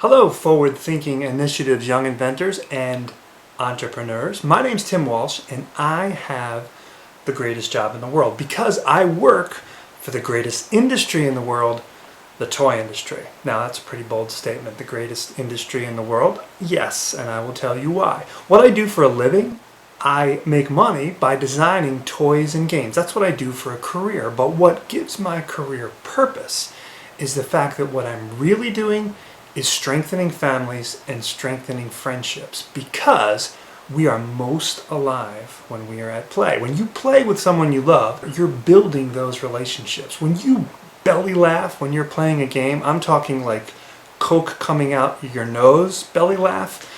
Hello, forward-thinking initiatives, young inventors, and entrepreneurs. My name's Tim Walsh, and I have the greatest job in the world because I work for the greatest industry in the world, the toy industry. Now, that's a pretty bold statement. The greatest industry in the world? Yes, and I will tell you why. What I do for a living, I make money by designing toys and games. That's what I do for a career. But what gives my career purpose is the fact that what I'm really doing is strengthening families and strengthening friendships, because we are most alive when we are at play. When you play with someone you love, you're building those relationships. When you belly laugh when you're playing a game, I'm talking like Coke coming out your nose belly laugh,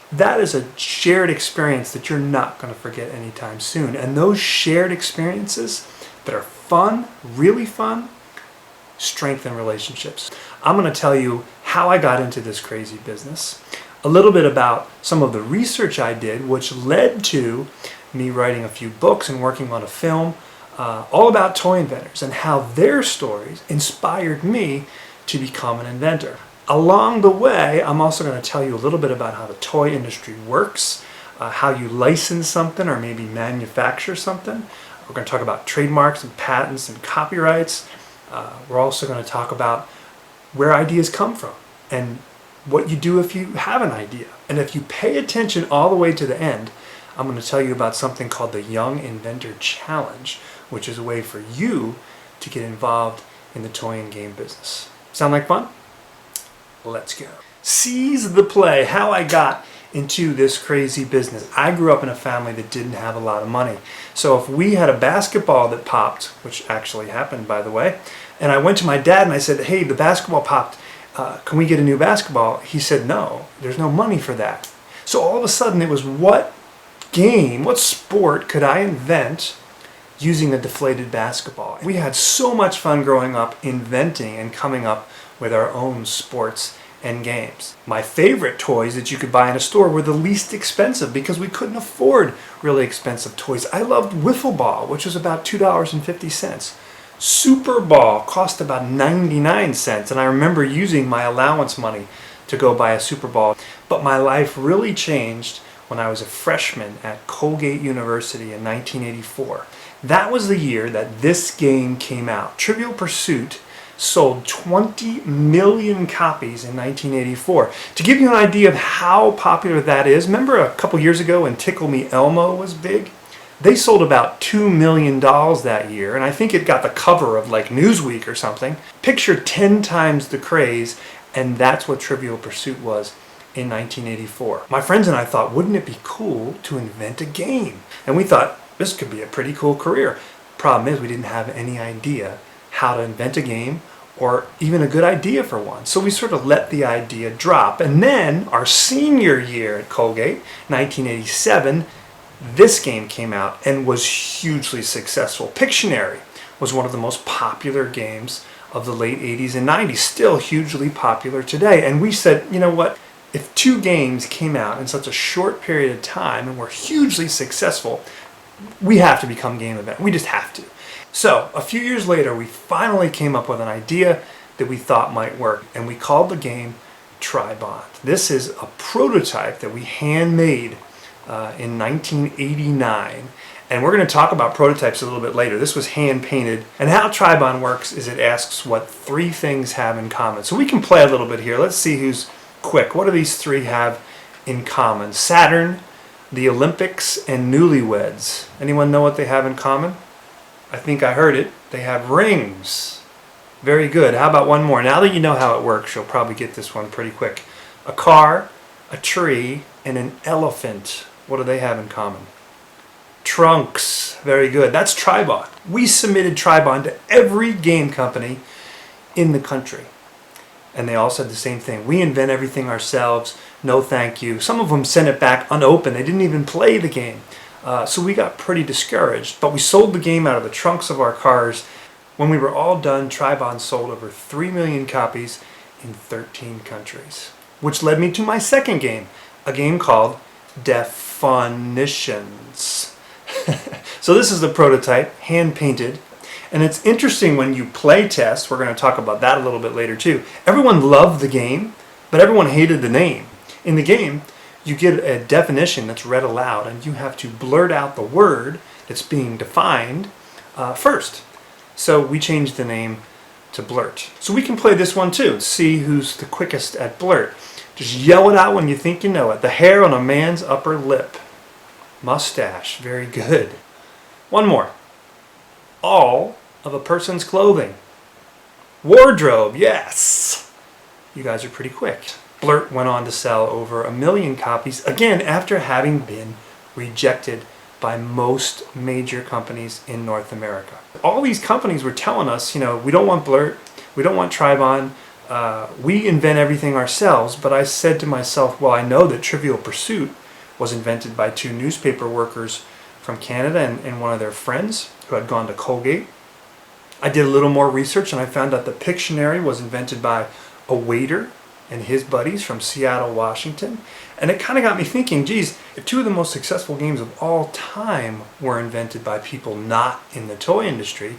that is a shared experience that you're not going to forget anytime soon. And those shared experiences that are fun, really fun, strengthen relationships. I'm going to tell you how I got into this crazy business, a little bit about some of the research I did, which led to me writing a few books and working on a film all about toy inventors and how their stories inspired me to become an inventor. Along the way, I'm also going to tell you a little bit about how the toy industry works, how you license something or maybe manufacture something. We're going to talk about trademarks and patents and copyrights. We're also going to talk about where ideas come from and what you do if you have an idea. And if you pay attention all the way to the end, I'm going to tell you about something called the Young Inventor Challenge, which is a way for you to get involved in the toy and game business. Sound like fun? Let's go. Seize the play, how I got into this crazy business. I grew up in a family that didn't have a lot of money. So if we had a basketball that popped, which actually happened, by the way, and I went to my dad and I said, hey, the basketball popped, can we get a new basketball? He said, no, there's no money for that. So all of a sudden it was, what game, what sport could I invent using a deflated basketball? We had so much fun growing up inventing and coming up with our own sports and games. My favorite toys that you could buy in a store were the least expensive because we couldn't afford really expensive toys. I loved Wiffle Ball, which was about $2.50. Super Ball cost about 99 cents, and I remember using my allowance money to go buy a Super Ball. But my life really changed when I was a freshman at Colgate University in 1984. That was the year that this game came out. Trivial Pursuit sold 20 million copies in 1984. To give you an idea of how popular that is, remember a couple years ago when Tickle Me Elmo was big? They sold about $2 million that year, and I think it got the cover of like Newsweek or something. Picture 10 times the craze, and that's what Trivial Pursuit was in 1984. My friends and I thought, wouldn't it be cool to invent a game? And we thought, this could be a pretty cool career. Problem is, we didn't have any idea how to invent a game or even a good idea for one. So we sort of let the idea drop. And then our senior year at Colgate, 1987, this game came out and was hugely successful. Pictionary was one of the most popular games of the late 80s and 90s, still hugely popular today. And we said, you know what? If two games came out in such a short period of time and were hugely successful, we have to become game inventors. We just have to. So a few years later, we finally came up with an idea that we thought might work, and we called the game Tri-Bond. This is a prototype that we handmade in 1989. And we're going to talk about prototypes a little bit later. This was hand painted. And how Tri-Bond works is it asks what three things have in common. So we can play a little bit here. Let's see who's quick. What do these three have in common? Saturn, the Olympics, and newlyweds. Anyone know what they have in common? I think I heard it. They have rings. Very good. How about one more? Now that you know how it works, you'll probably get this one pretty quick. A car, a tree, and an elephant. What do they have in common? Trunks. Very good. That's Tri-Bond. We submitted Tri-Bond to every game company in the country. And they all said the same thing. We invent everything ourselves. No thank you. Some of them sent it back unopened. They didn't even play the game. So we got pretty discouraged. But we sold the game out of the trunks of our cars. When we were all done, Tri-Bond sold over 3 million copies in 13 countries. Which led me to my second game, a game called Definitions. So this is the prototype, hand-painted. And it's interesting when you play test, we're going to talk about that a little bit later too. Everyone loved the game, but everyone hated the name. In the game, you get a definition that's read aloud, and you have to blurt out the word that's being defined first. So we changed the name to Blurt. So we can play this one too, see who's the quickest at Blurt. Just yell it out when you think you know it. The hair on a man's upper lip. Mustache, very good. One more. All of a person's clothing. Wardrobe, yes! You guys are pretty quick. Blurt went on to sell over 1 million copies, again after having been rejected by most major companies in North America. All these companies were telling us, we don't want Blurt, we don't want Tribon, we invent everything ourselves. But I said to myself, well, I know that Trivial Pursuit was invented by 2 newspaper workers from Canada and one of their friends who had gone to Colgate. I did a little more research and I found out the Pictionary was invented by a waiter and his buddies from Seattle, Washington. And it kind of got me thinking, geez, if 2 of the most successful games of all time were invented by people not in the toy industry,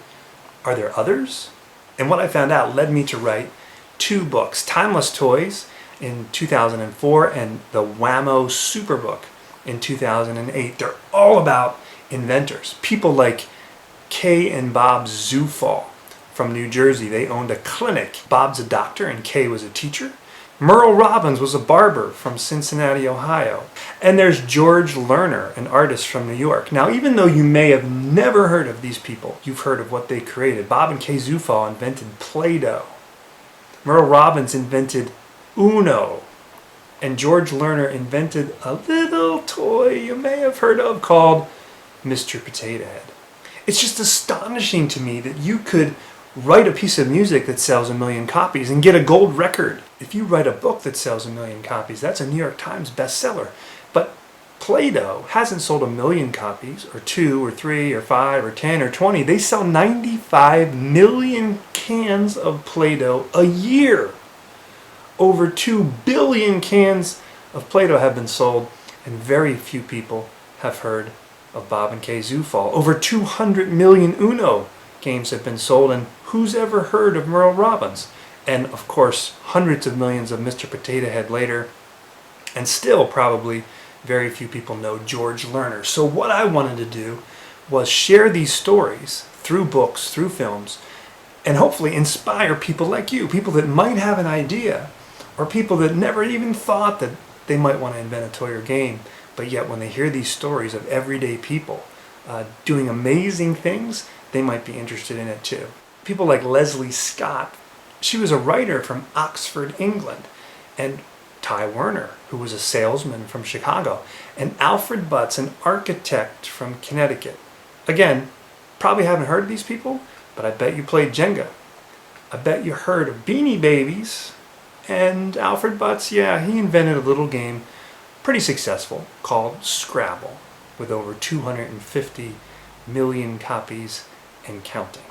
are there others? And what I found out led me to write 2 books, Timeless Toys in 2004 and the Whammo Superbook in 2008. They're all about inventors, people like Kay and Bob Zufall from New Jersey. They owned a clinic. Bob's a doctor and Kay was a teacher. Merle Robbins was a barber from Cincinnati, Ohio. And there's George Lerner, an artist from New York. Now, even though you may have never heard of these people, you've heard of what they created. Bob and Kay Zufall invented Play-Doh. Merle Robbins invented Uno. And George Lerner invented a little toy you may have heard of called Mr. Potato Head. It's just astonishing to me that you could write a piece of music that sells 1 million copies and get a gold record. If you write a book that sells 1 million copies, that's a New York Times bestseller. But Play-Doh hasn't sold 1 million copies, or 2, or 3, or 5, or 10, or 20. They sell 95 million cans of Play-Doh a year. Over 2 billion cans of Play-Doh have been sold, and very few people have heard of Bob and Kay Zufall. Over 200 million Uno games have been sold, and who's ever heard of Merle Robbins? And of course, hundreds of millions of Mr. Potato Head later, and still probably very few people know George Lerner. So what I wanted to do was share these stories through books, through films, and hopefully inspire people like you, people that might have an idea, or people that never even thought that they might want to invent a toy or game, but yet when they hear these stories of everyday people doing amazing things, they might be interested in it too. People like Leslie Scott, she was a writer from Oxford, England, and Ty Werner, who was a salesman from Chicago, and Alfred Butts, an architect from Connecticut. Again, probably haven't heard of these people, but I bet you played Jenga. I bet you heard of Beanie Babies, and Alfred Butts, yeah, he invented a little game, pretty successful, called Scrabble, with over 250 million copies and counting.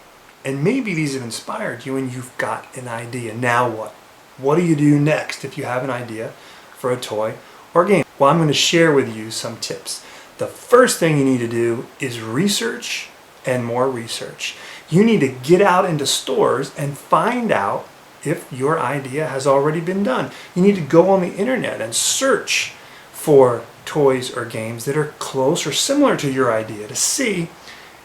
And maybe these have inspired you and you've got an idea. Now what? What do you do next if you have an idea for a toy or game? Well, I'm going to share with you some tips. The first thing you need to do is research and more research. You need to get out into stores and find out if your idea has already been done. You need to go on the internet and search for toys or games that are close or similar to your idea to see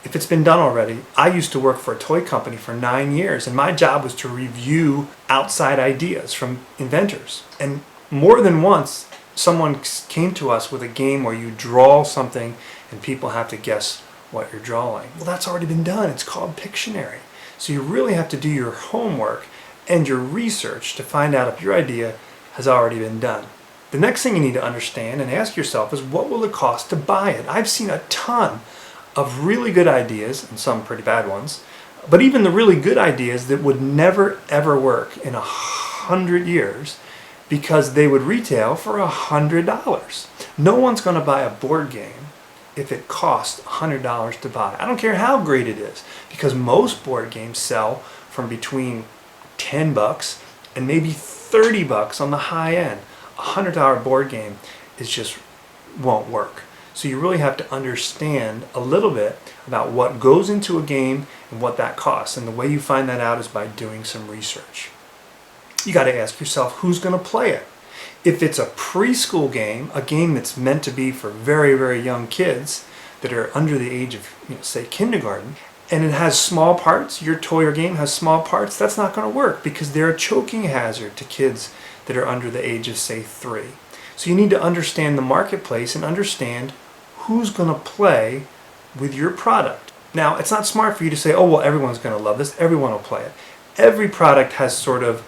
if it's been done already. I used to work for a toy company for 9 years, and my job was to review outside ideas from inventors. And more than once, someone came to us with a game where you draw something and people have to guess what you're drawing. Well, that's already been done. It's called Pictionary. So you really have to do your homework and your research to find out if your idea has already been done. The next thing you need to understand and ask yourself is, what will it cost to buy it? I've seen a ton of really good ideas, and some pretty bad ones, but even the really good ideas that would never ever work in 100 years because they would retail for $100. No one's going to buy a board game if it costs $100 to buy. I don't care how great it is, because most board games sell from between $10 and maybe $30 on the high end. A $100 board game just won't work. So you really have to understand a little bit about what goes into a game and what that costs. And the way you find that out is by doing some research. you got to ask yourself who's going to play it. If it's a preschool game, a game that's meant to be for very, very young kids that are under the age of, say, kindergarten, and it has small parts, your toy or game has small parts, that's not going to work because they're a choking hazard to kids that are under the age of, say, 3. So you need to understand the marketplace and understand who's going to play with your product. Now, it's not smart for you to say, oh, well, everyone's going to love this, everyone will play it. Every product has sort of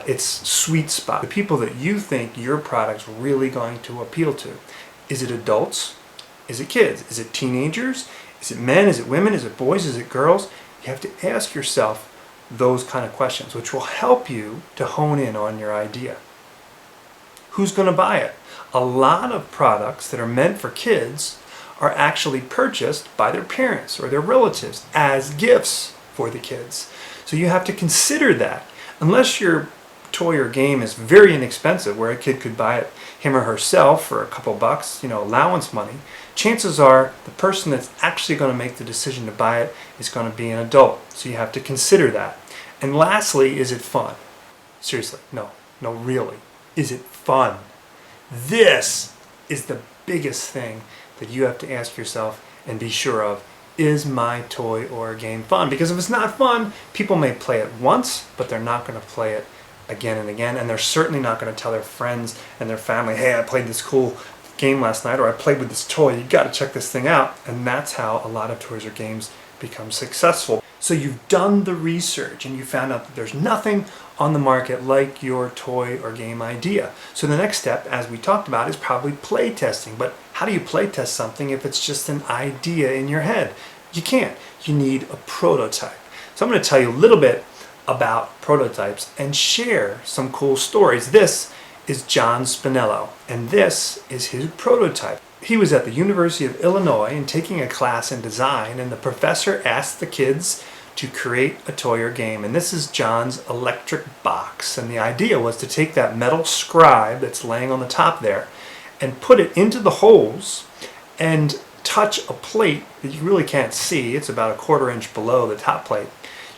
its sweet spot. The people that you think your product's really going to appeal to. Is it adults? Is it kids? Is it teenagers? Is it men? Is it women? Is it boys? Is it girls? You have to ask yourself those kind of questions, which will help you to hone in on your idea. Who's going to buy it? A lot of products that are meant for kids are actually purchased by their parents or their relatives as gifts for the kids. So you have to consider that. Unless your toy or game is very inexpensive, where a kid could buy it him or herself for a couple bucks, allowance money, chances are the person that's actually going to make the decision to buy it is going to be an adult. So you have to consider that. And lastly, is it fun? Seriously, no, really. Is it fun? This is the biggest thing that you have to ask yourself and be sure of. Is my toy or game fun? Because if it's not fun, people may play it once, but they're not going to play it again and again, and they're certainly not going to tell their friends and their family, hey, I played this cool game last night, or I played with this toy, you got to check this thing out. And that's how a lot of toys or games become successful. So you've done the research and you found out that there's nothing on the market like your toy or game idea. So the next step, as we talked about, is probably play testing. But how do you play test something if it's just an idea in your head? You can't. You need a prototype. So I'm going to tell you a little bit about prototypes and share some cool stories. This is John Spinello, and this is his prototype. He was at the University of Illinois and taking a class in design, and the professor asked the kids to create a toy or game. And this is John's electric box. And the idea was to take that metal scribe that's laying on the top there and put it into the holes and touch a plate that you really can't see. It's about a 1/4 inch below the top plate.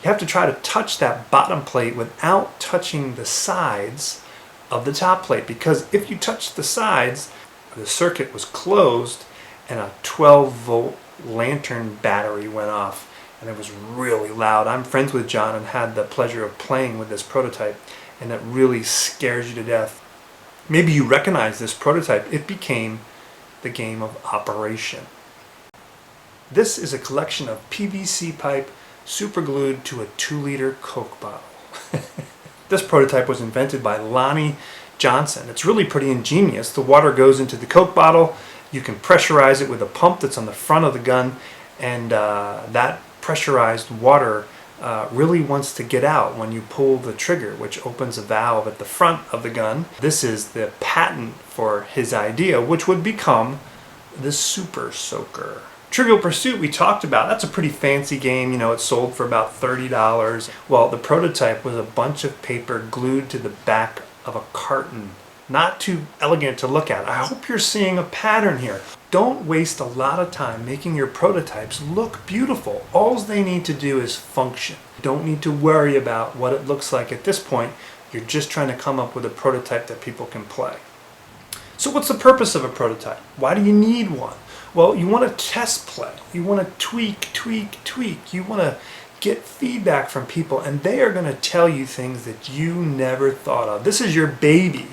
You have to try to touch that bottom plate without touching the sides of the top plate, because if you touch the sides, the circuit was closed and a 12-volt lantern battery went off, and it was really loud. I'm friends with John and had the pleasure of playing with this prototype, and it really scares you to death. Maybe you recognize this prototype. It became the game of Operation. This is a collection of PVC pipe superglued to a 2-liter Coke bottle. This prototype was invented by Lonnie Johnson. It's really pretty ingenious. The water goes into the Coke bottle. You can pressurize it with a pump that's on the front of the gun, and that pressurized water really wants to get out when you pull the trigger, which opens a valve at the front of the gun. This is the patent for his idea, which would become the Super Soaker. Trivial Pursuit we talked about. That's a pretty fancy game. It sold for about $30. Well, the prototype was a bunch of paper glued to the back of a carton. Not too elegant to look at. I hope you're seeing a pattern here. Don't waste a lot of time making your prototypes look beautiful. All they need to do is function. You don't need to worry about what it looks like at this point. You're just trying to come up with a prototype that people can play. So what's the purpose of a prototype? Why do you need one? Well, you want to test play. You want to tweak. You want to get feedback from people, and they are going to tell you things that you never thought of. This is your baby.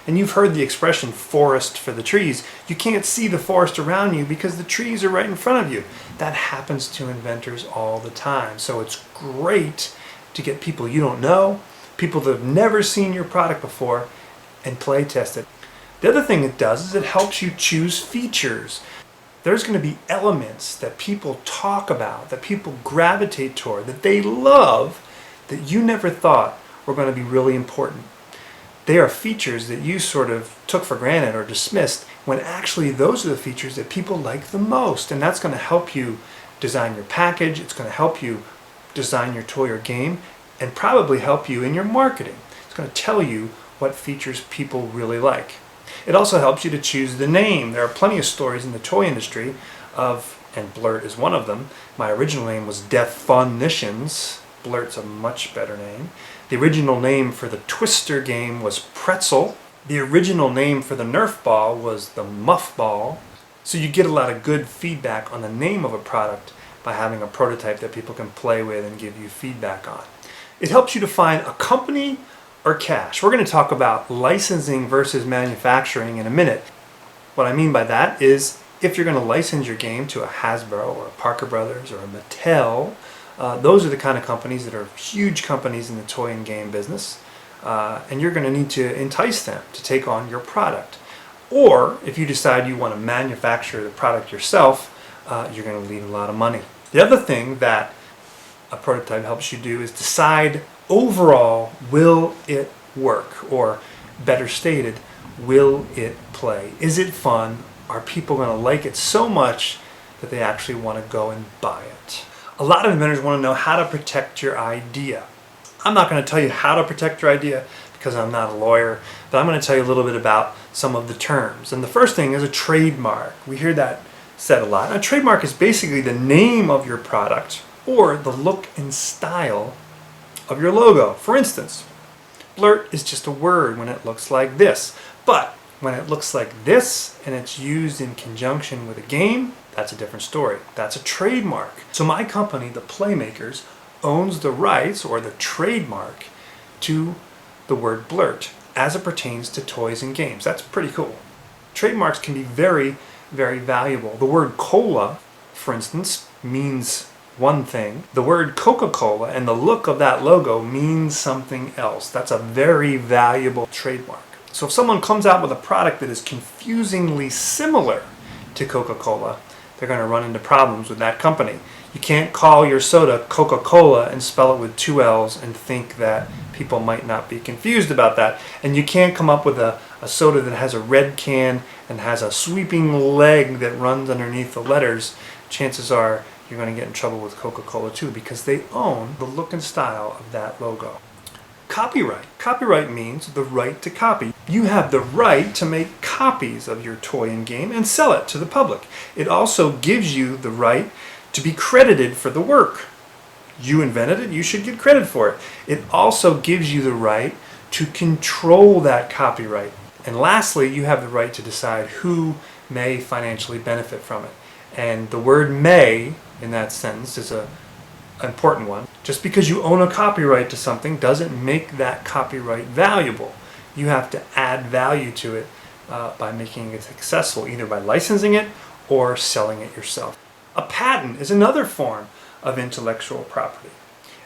And you've heard the expression, forest for the trees. You can't see the forest around you because the trees are right in front of you. That happens to inventors all the time. So it's great to get people you don't know, people that have never seen your product before, and play test it. The other thing it does is it helps you choose features. There's going to be elements that people talk about, that people gravitate toward, that they love, that you never thought were going to be really important. They are features that you sort of took for granted or dismissed, when actually those are the features that people like the most. And that's going to help you design your package. It's going to help you design your toy or game, and probably help you in your marketing. It's going to tell you what features people really like. It also helps you to choose the name. There are plenty of stories in the toy industry of, and Blurt is one of them. My original name was Defunitions. Blurt's a much better name. The original name for the Twister game was Pretzel. The original name for the Nerf ball was the Muff Ball. So you get a lot of good feedback on the name of a product by having a prototype that people can play with and give you feedback on. It helps you define a company or cash. We're going to talk about licensing versus manufacturing in a minute. What I mean by that is if you're going to license your game to a Hasbro or a Parker Brothers or a Mattel, those are the kind of companies that are huge companies in the toy and game business, and you're going to need to entice them to take on your product. Or if you decide you want to manufacture the product yourself, you're going to need a lot of money. The other thing that a prototype helps you do is decide overall, will it work? Or better stated, will it play? Is it fun? Are people going to like it so much that they actually want to go and buy it? A lot of inventors want to know how to protect your idea. I'm not going to tell you how to protect your idea because I'm not a lawyer, but I'm going to tell you a little bit about some of the terms. And the first thing is a trademark. We hear that said a lot. A trademark is basically the name of your product or the look and style of your logo. For instance, blurt is just a word when it looks like this, but when it looks like this and it's used in conjunction with a game, that's a different story. That's a trademark. So my company, the Playmakers, owns the rights or the trademark to the word blurt as it pertains to toys and games. That's pretty cool. Trademarks can be very, very valuable. The word cola, for instance, means one thing. The word Coca-Cola and the look of that logo means something else. That's a very valuable trademark. So if someone comes out with a product that is confusingly similar to Coca-Cola, they're going to run into problems with that company. You can't call your soda Coca-Cola and spell it with 2 L's and think that people might not be confused about that. And you can't come up with a soda that has a red can and has a sweeping leg that runs underneath the letters. Chances are you're going to get in trouble with Coca-Cola too because they own the look and style of that logo. Copyright. Copyright means the right to copy. You have the right to make copies of your toy and game and sell it to the public. It also gives you the right to be credited for the work. You invented it, you should get credit for it. It also gives you the right to control that copyright. And lastly, you have the right to decide who may financially benefit from it. And the word may in that sentence is an important one. Just because you own a copyright to something doesn't make that copyright valuable. You have to add value to it by making it successful, either by licensing it or selling it yourself. A patent is another form of intellectual property.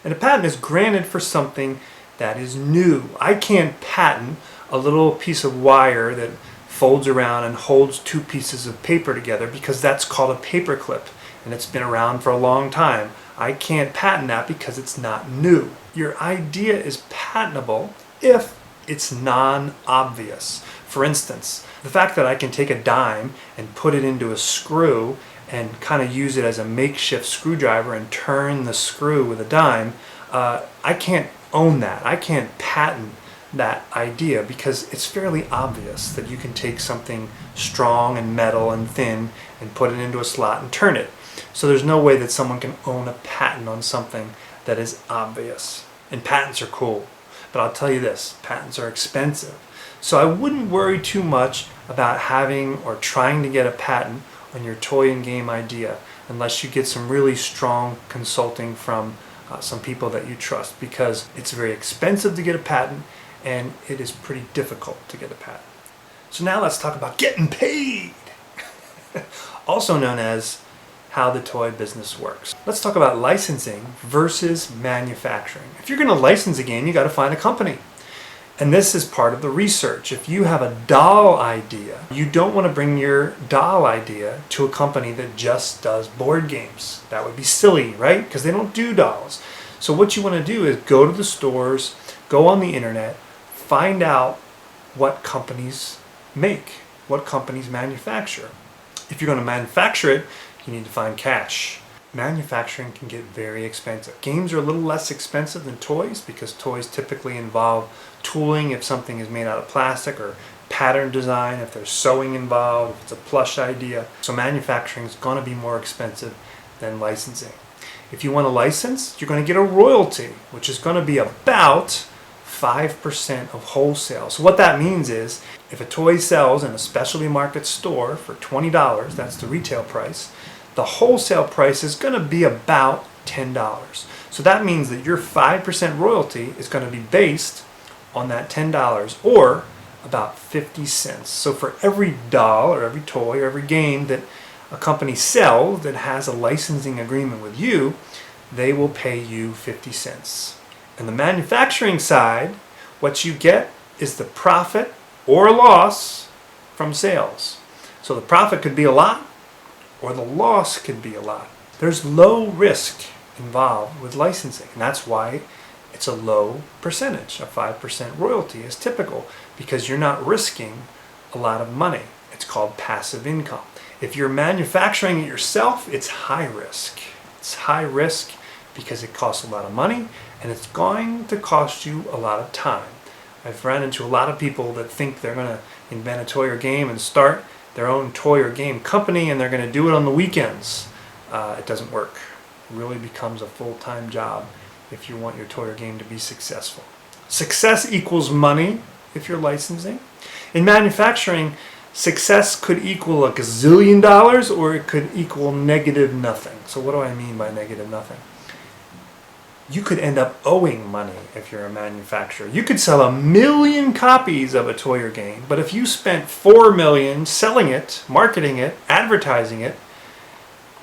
And a patent is granted for something that is new. I can't patent a little piece of wire that folds around and holds 2 pieces of paper together because that's called a paper clip and it's been around for a long time. I can't patent that because it's not new. Your idea is patentable if it's non-obvious. For instance, the fact that I can take a dime and put it into a screw and kind of use it as a makeshift screwdriver and turn the screw with a dime, I can't own that. I can't patent that idea because it's fairly obvious that you can take something strong and metal and thin and put it into a slot and turn it. So there's no way that someone can own a patent on something that is obvious. And patents are cool, but I'll tell you this, patents are expensive. So I wouldn't worry too much about having or trying to get a patent on your toy and game idea unless you get some really strong consulting from some people that you trust, because it's very expensive to get a patent and it is pretty difficult to get a patent. So now let's talk about getting paid, also known as how the toy business works. Let's talk about licensing versus manufacturing. If you're going to license a game, you got to find a company. And this is part of the research. If you have a doll idea, you don't want to bring your doll idea to a company that just does board games. That would be silly, right? Because they don't do dolls. So what you want to do is go to the stores, go on the internet, find out what companies make, what companies manufacture. If you're going to manufacture it, you need to find cash. Manufacturing can get very expensive. Games are a little less expensive than toys because toys typically involve tooling if something is made out of plastic, or pattern design if there's sewing involved, if it's a plush idea. So manufacturing is going to be more expensive than licensing. If you want a license, you're going to get a royalty, which is going to be about 5% of wholesale. So what that means is if a toy sells in a specialty market store for $20, that's the retail price, the wholesale price is going to be about $10. So that means that your 5% royalty is going to be based on that $10 or about 50 cents. So for every doll or every toy or every game that a company sells that has a licensing agreement with you, they will pay you 50 cents. And the manufacturing side, what you get is the profit or loss from sales. So the profit could be a lot or the loss could be a lot. There's low risk involved with licensing, and that's why it's a low percentage. A 5% royalty is typical because you're not risking a lot of money. It's called passive income. If you're manufacturing it yourself, it's high risk. It's high risk because it costs a lot of money and it's going to cost you a lot of time. I've run into a lot of people that think they're going to invent a toy or game and start their own toy or game company and they're going to do it on the weekends. It doesn't work. It really becomes a full-time job if you want your toy or game to be successful. Success equals money if you're licensing. In manufacturing, success could equal a gazillion dollars or it could equal negative nothing. So what do I mean by negative nothing? You could end up owing money if you're a manufacturer. You could sell 1 million copies of a toy or game, but if you spent 4 million selling it, marketing it, advertising it,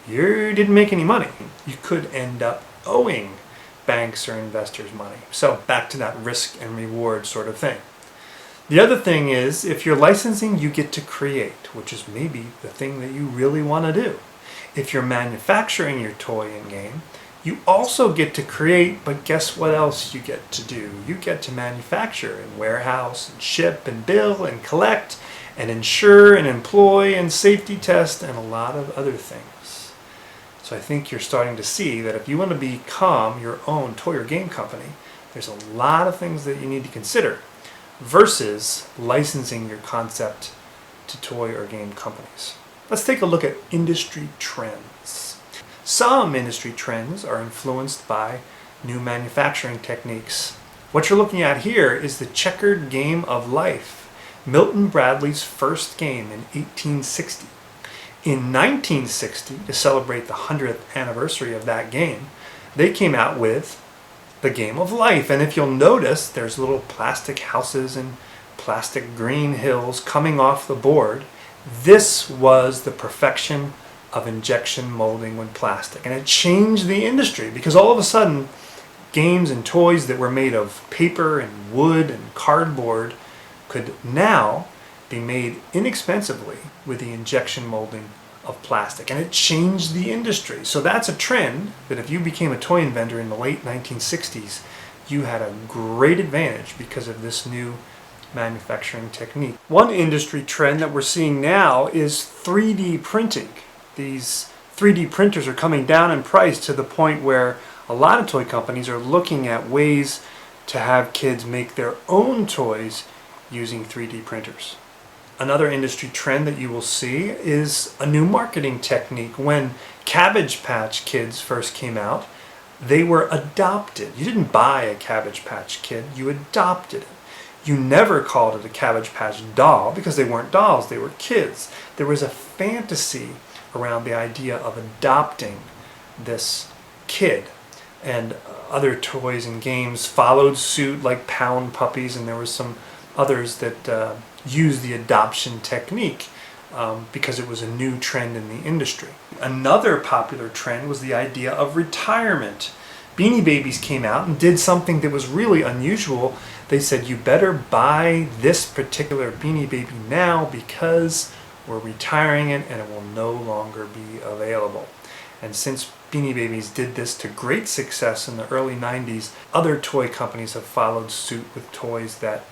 you didn't make any money. You could end up owing banks or investors money. So back to that risk and reward sort of thing. The other thing is, if you're licensing, you get to create, which is maybe the thing that you really want to do. If you're manufacturing your toy and game, you also get to create, but guess what else you get to do? You get to manufacture and warehouse and ship and bill and collect and insure and employ and safety test and a lot of other things. So I think you're starting to see that if you want to become your own toy or game company, there's a lot of things that you need to consider versus licensing your concept to toy or game companies. Let's take a look at industry trends. Some industry trends are influenced by new manufacturing techniques. What you're looking at here is the checkered game of life, Milton Bradley's first game in 1860. In 1960, to celebrate the 100th anniversary of that game, they came out with the game of life. And if you'll notice, there's little plastic houses and plastic green hills coming off the board. This was the perfection of injection molding with plastic. And it changed the industry because all of a sudden, games and toys that were made of paper and wood and cardboard could now be made inexpensively with the injection molding of plastic. And it changed the industry. So that's a trend that if you became a toy inventor in the late 1960s, you had a great advantage because of this new manufacturing technique. One industry trend that we're seeing now is 3D printing. These 3D printers are coming down in price to the point where a lot of toy companies are looking at ways to have kids make their own toys using 3D printers. Another industry trend that you will see is a new marketing technique. When Cabbage Patch Kids first came out, they were adopted. You didn't buy a Cabbage Patch Kid, you adopted it. You never called it a Cabbage Patch doll because they weren't dolls, they were kids. There was a fantasy around the idea of adopting this kid. And other toys and games followed suit, like Pound Puppies, and there was some others that used the adoption technique because it was a new trend in the industry. Another popular trend was the idea of retirement. Beanie Babies came out and did something that was really unusual. They said, you better buy this particular Beanie Baby now because we're retiring it and it will no longer be available. And since Beanie Babies did this to great success in the early 90s, other toy companies have followed suit with toys that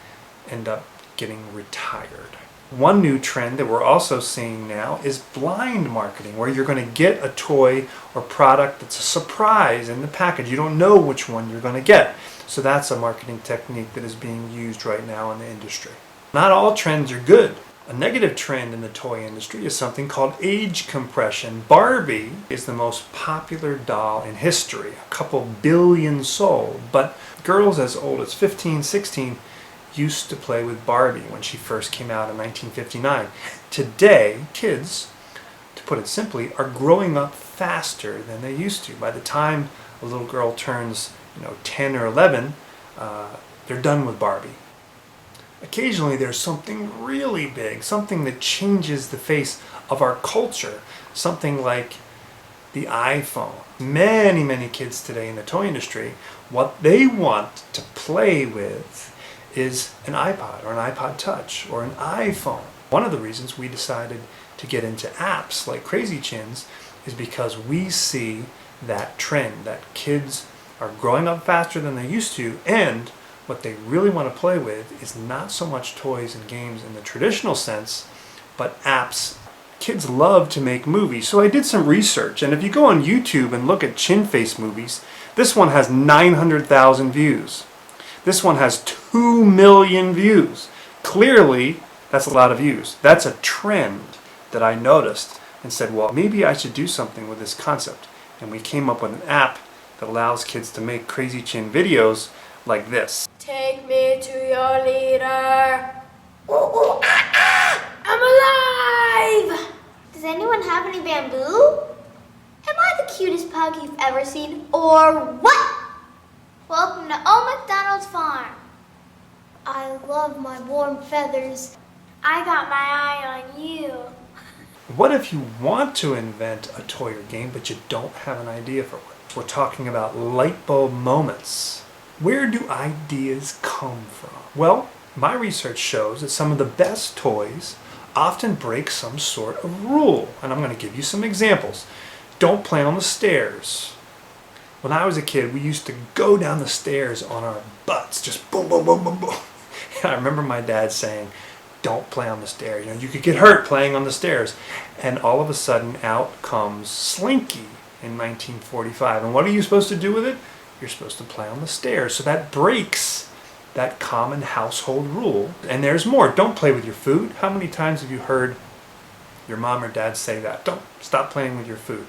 end up getting retired. One new trend that we're also seeing now is blind marketing, where you're going to get a toy or product that's a surprise in the package. You don't know which one you're going to get. So that's a marketing technique that is being used right now in the industry. Not all trends are good. A negative trend in the toy industry is something called age compression. Barbie is the most popular doll in history, a couple billion sold, but girls as old as 15, 16 used to play with Barbie when she first came out in 1959. Today, kids, to put it simply, are growing up faster than they used to. By the time a little girl turns 10 or 11, they're done with Barbie. Occasionally there's something really big, something that changes the face of our culture, something like the iPhone. Many kids today in the toy industry, what they want to play with is an iPod or an iPod Touch or an iPhone. One of the reasons we decided to get into apps like Crazy Chins is because we see that trend, that kids are growing up faster than they used to, and what they really want to play with is not so much toys and games in the traditional sense, but apps. Kids love to make movies, so I did some research, and if you go on YouTube and look at Chin Face movies, this one has 900,000 views. This one has 2 million views. Clearly, that's a lot of views. That's a trend that I noticed and said, well, maybe I should do something with this concept. And we came up with an app that allows kids to make Crazy Chin videos like this. Take me to your leader. Ooh, ooh, ah, ah. I'm alive! Does anyone have any bamboo? Am I the cutest pug you've ever seen, or what? Welcome to Old MacDonald's farm. I love my warm feathers. I got my eye on you. What if you want to invent a toy or game, but you don't have an idea for one? We're talking about light bulb moments. Where do ideas come from? Well, my research shows that some of the best toys often break some sort of rule. And I'm going to give you some examples. Don't play on the stairs. When I was a kid, we used to go down the stairs on our butts, just boom, boom, boom, boom, boom. And I remember my dad saying, don't play on the stairs. You could get hurt playing on the stairs. And all of a sudden, out comes Slinky in 1945. And what are you supposed to do with it? You're supposed to play on the stairs. So that breaks that common household rule. And there's more. Don't play with your food. How many times have you heard your mom or dad say that? Don't stop playing with your food.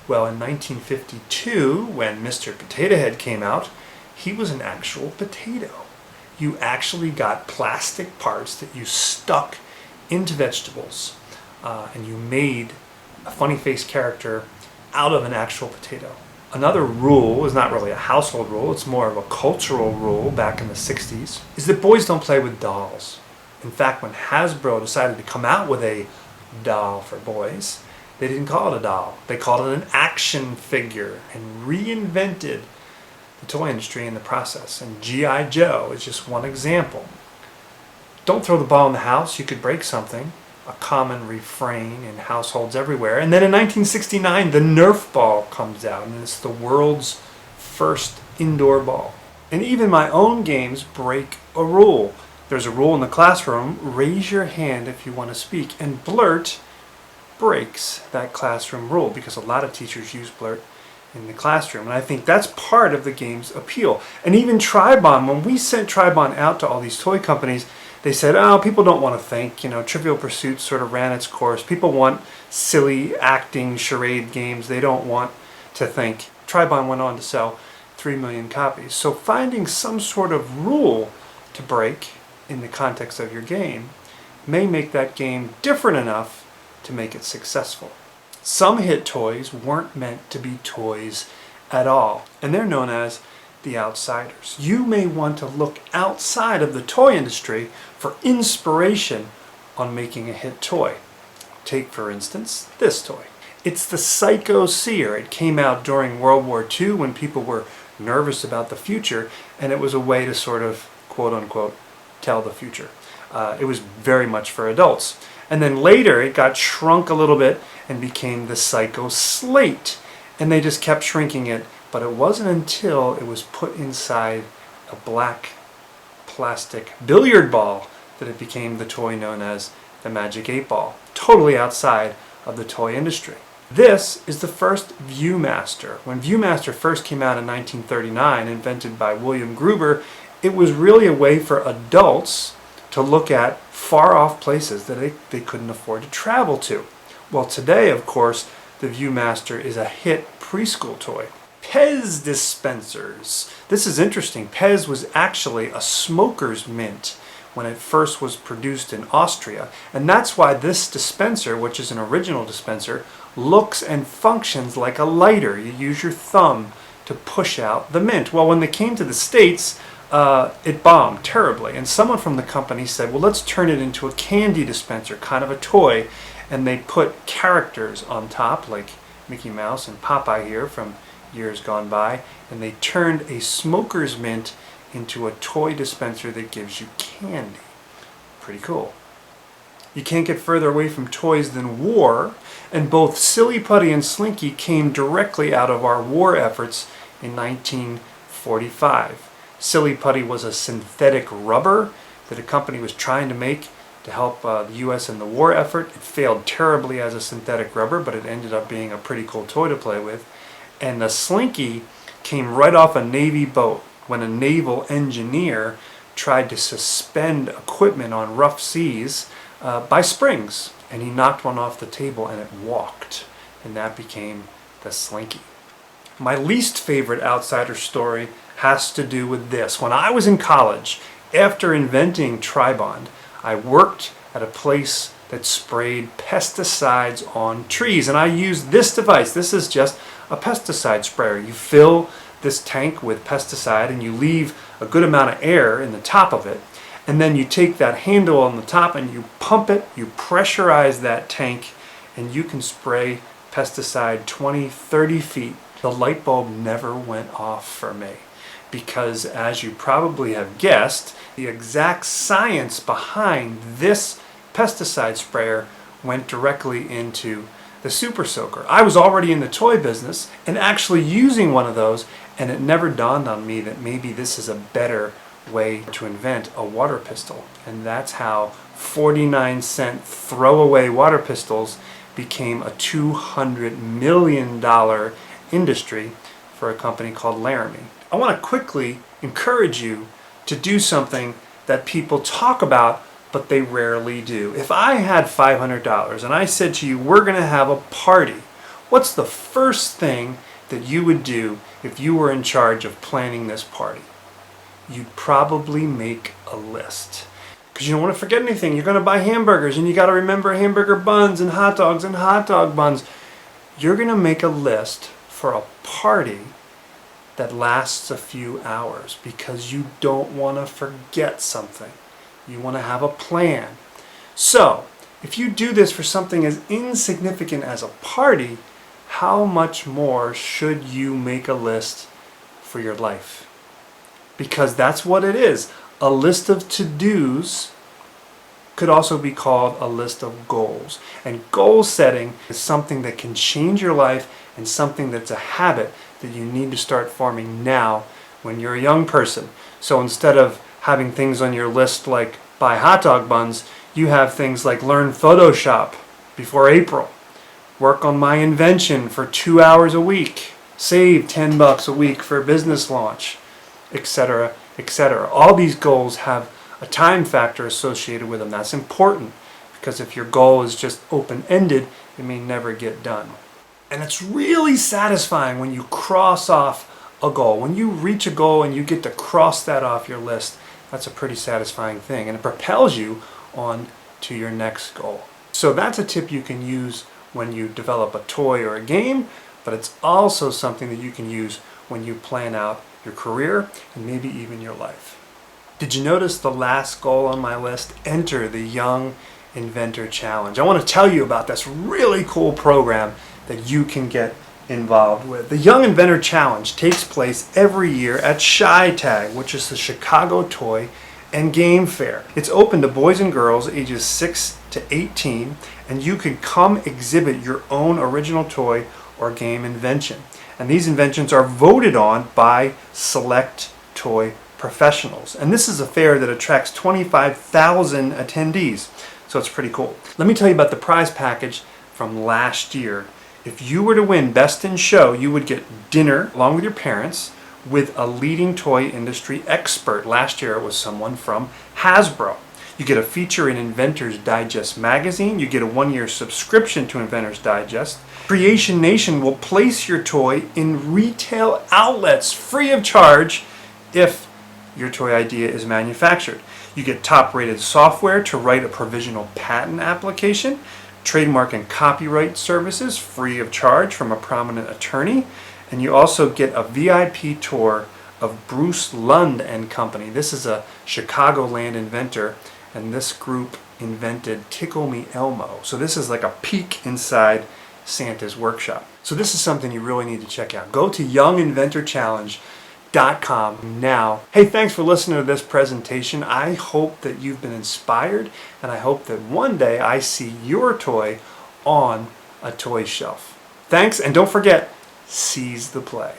Well, in 1952, when Mr. Potato Head came out, he was an actual potato. You actually got plastic parts that you stuck into vegetables, and you made a funny face character out of an actual potato. Another rule is not really a household rule, it's more of a cultural rule back in the 60s, is that boys don't play with dolls. In fact, when Hasbro decided to come out with a doll for boys, they didn't call it a doll. They called it an action figure and reinvented the toy industry in the process. And G.I. Joe is just one example. Don't throw the ball in the house, you could break something. A common refrain in households everywhere. And then in 1969, the Nerf ball comes out, and it's the world's first indoor ball. And even my own games break a rule. There's a rule in the classroom, raise your hand if you want to speak. And Blurt breaks that classroom rule because a lot of teachers use Blurt in the classroom. And I think that's part of the game's appeal. And even Tribon, when we sent Tribon out to all these toy companies, they said, oh, people don't want to think. Trivial Pursuit sort of ran its course. People want silly acting charade games. They don't want to think. Tribon went on to sell 3 million copies. So finding some sort of rule to break in the context of your game may make that game different enough to make it successful. Some hit toys weren't meant to be toys at all, and they're known as the outsiders. You may want to look outside of the toy industry for inspiration on making a hit toy. Take, for instance, this toy. It's the Psycho Seer. It came out during World War II when people were nervous about the future, and it was a way to sort of, quote-unquote, tell the future. It was very much for adults. And then later it got shrunk a little bit and became the Psycho Slate. And they just kept shrinking it, but it wasn't until it was put inside a black plastic billiard ball that it became the toy known as the Magic 8 Ball, totally outside of the toy industry. This is the first Viewmaster. When Viewmaster first came out in 1939, invented by William Gruber, it was really a way for adults to look at far off places that they couldn't afford to travel to. Well, today, of course, the Viewmaster is a hit preschool toy. Pez dispensers. This is interesting. Pez was actually a smoker's mint when it first was produced in Austria. And that's why this dispenser, which is an original dispenser, looks and functions like a lighter. You use your thumb to push out the mint. Well, when they came to the States, it bombed terribly. And someone from the company said, well, let's turn it into a candy dispenser, kind of a toy. And they put characters on top, like Mickey Mouse and Popeye here from years gone by. And they turned a smoker's mint into a toy dispenser that gives you candy. Pretty cool. You can't get further away from toys than war, and both Silly Putty and Slinky came directly out of our war efforts in 1945. Silly Putty was a synthetic rubber that a company was trying to make to help the U.S. in the war effort. It failed terribly as a synthetic rubber, but it ended up being a pretty cool toy to play with. And the Slinky came right off a Navy boat when a naval engineer tried to suspend equipment on rough seas by springs, and he knocked one off the table and it walked, and that became the Slinky. My least favorite outsider story has to do with this. When I was in college, after inventing Tribond, I worked at a place that sprayed pesticides on trees, and I used this device. This is just a pesticide sprayer. You fill this tank with pesticide and you leave a good amount of air in the top of it, and then you take that handle on the top and you pump it, you pressurize that tank, and you can spray pesticide 20, 30 feet. The light bulb never went off for me because, as you probably have guessed, the exact science behind this pesticide sprayer went directly into the Super Soaker. I was already in the toy business and actually using one of those, and it never dawned on me that maybe this is a better way to invent a water pistol. And that's how 49-cent throwaway water pistols became a $200 million industry for a company called Laramie. I want to quickly encourage you to do something that people talk about but they rarely do. If I had $500 and I said to you, we're going to have a party, what's the first thing that you would do if you were in charge of planning this party? You'd probably make a list. Because you don't want to forget anything. You're going to buy hamburgers and you got to remember hamburger buns and hot dog buns. You're going to make a list for a party that lasts a few hours because you don't want to forget something. You want to have a plan. So, if you do this for something as insignificant as a party, how much more should you make a list for your life? Because that's what it is. A list of to-dos could also be called a list of goals. And goal setting is something that can change your life and something that's a habit that you need to start forming now when you're a young person. So instead of having things on your list like buy hot dog buns, you have things like learn Photoshop before April, work on my invention for 2 hours a week, save $10 a week for a business launch, etc., etc. All these goals have a time factor associated with them. That's important because if your goal is just open-ended, it may never get done. And it's really satisfying when you cross off a goal. When you reach a goal and you get to cross that off your list, that's a pretty satisfying thing, and it propels you on to your next goal. So that's a tip you can use when you develop a toy or a game, but it's also something that you can use when you plan out your career and maybe even your life. Did you notice the last goal on my list? Enter the Young Inventor Challenge. I want to tell you about this really cool program that you can get involved with. The Young Inventor Challenge takes place every year at ChiTag, which is the Chicago Toy and Game Fair. It's open to boys and girls ages 6 to 18, and you can come exhibit your own original toy or game invention. And these inventions are voted on by select toy professionals. And this is a fair that attracts 25,000 attendees, so it's pretty cool. Let me tell you about the prize package from last year. If you were to win Best in Show, you would get dinner along with your parents with a leading toy industry expert. Last year it was someone from Hasbro. You get a feature in Inventor's Digest magazine. You get a 1-year subscription to Inventor's Digest. Creation Nation will place your toy in retail outlets free of charge if your toy idea is manufactured. You get top-rated software to write a provisional patent application, trademark and copyright services free of charge from a prominent attorney, and you also get a VIP tour of Bruce Lund and Company. This is a Chicagoland inventor, and this group invented Tickle Me Elmo. So this is like a peek inside Santa's workshop. So this is something you really need to check out. Go to younginventorchallenge.com now. Hey, thanks for listening to this presentation. I hope that you've been inspired, and I hope that one day I see your toy on a toy shelf. Thanks, and don't forget, seize the play.